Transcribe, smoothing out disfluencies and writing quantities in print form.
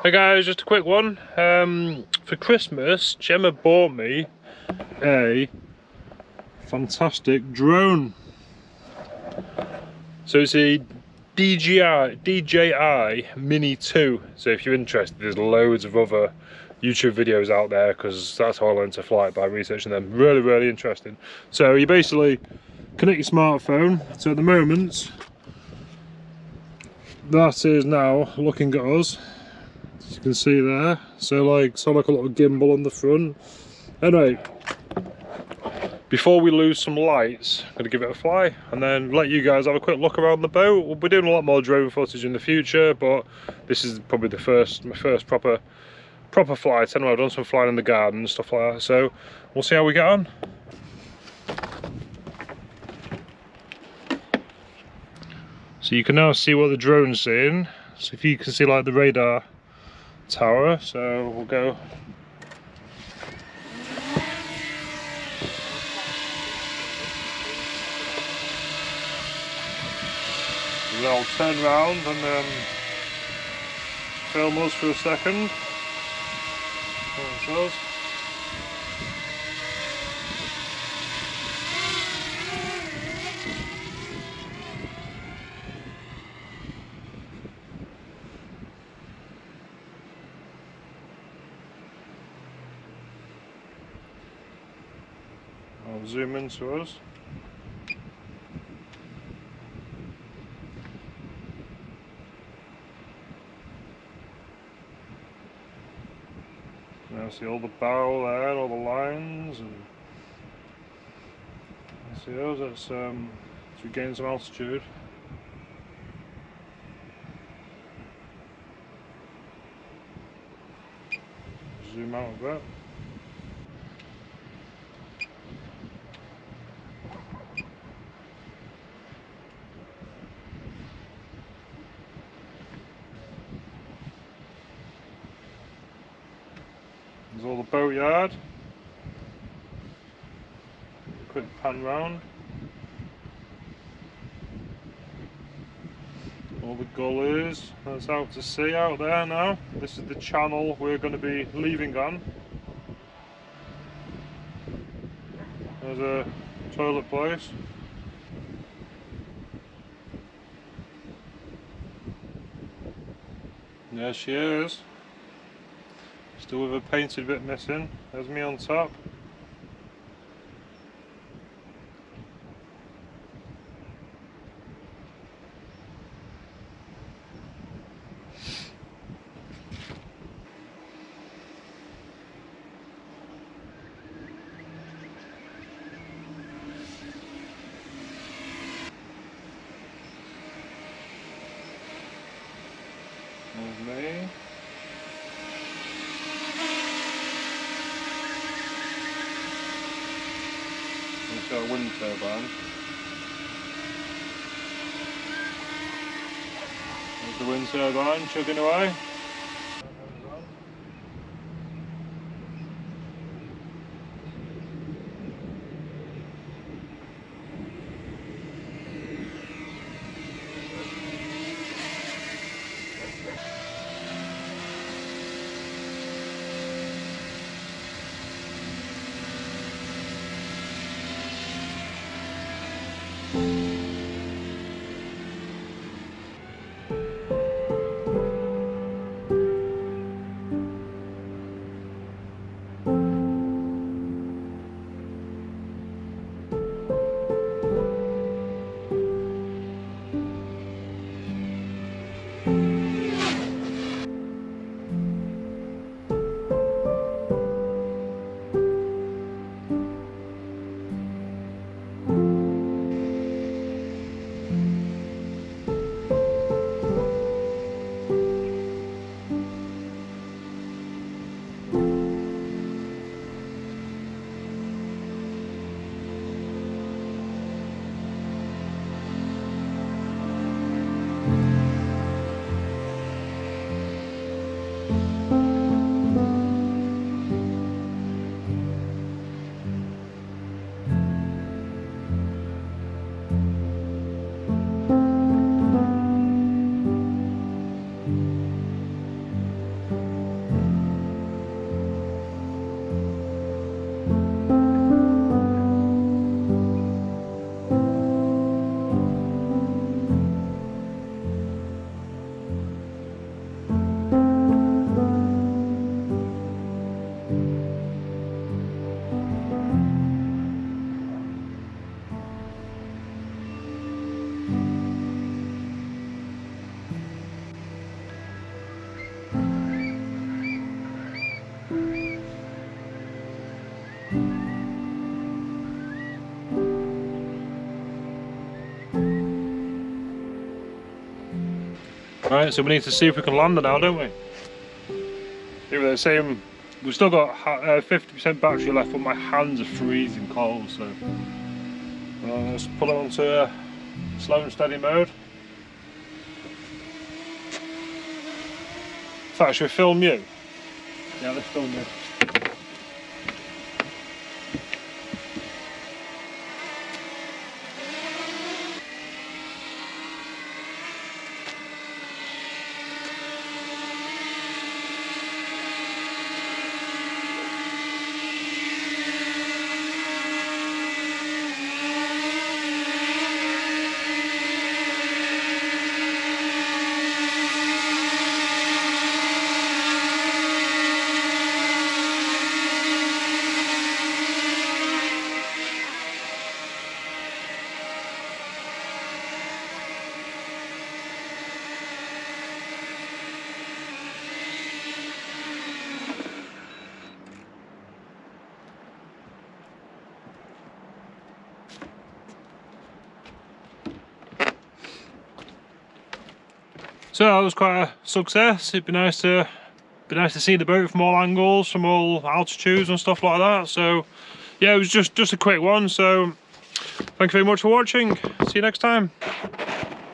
Hey guys, just a quick one. For Christmas, Gemma bought me a fantastic drone. So it's a DJI Mini 2. So if you're interested, there's loads of other YouTube videos out there because that's how I learned to fly, by researching them. Really interesting. So you basically connect your smartphone. So at the moment, that is now looking at us. As you can see there, so like a little gimbal on the front. Anyway, before we lose some lights, I'm going to give it a fly and then let you guys have a quick look around the boat. We'll be doing a lot more drone footage in the future, but this is probably my first proper flight. Anyway, I've done some flying in the garden and stuff like that, so we'll see how we get on. So you can now see what the drone's seeing. So if you can see like the radar tower, so we'll go. And then I'll turn around and film us for a second. There it is. I'll zoom into us. Now see all the bow there, all the lines, and see those. That's as we gain some altitude. Zoom out a bit. There's all the boatyard. Quick pan round. All the gullies. That's out to sea out there now. This is the channel we're going to be leaving on. There's a toilet place. There she is. Still with a painted bit missing. There's me on top. There's me. It's got a wind turbine. There's the wind turbine chugging away. Right, so we need to see if we can land it now, don't we? Even though saying we've still got 50% battery left, but my hands are freezing cold, so let's pull it onto slow and steady mode. In fact, should we film you? Yeah, let's film you. So that was quite a success. It'd be nice to see the boat from all angles, from all altitudes and stuff like that. So yeah, it was just a quick one. So thank you very much for watching. See you next time.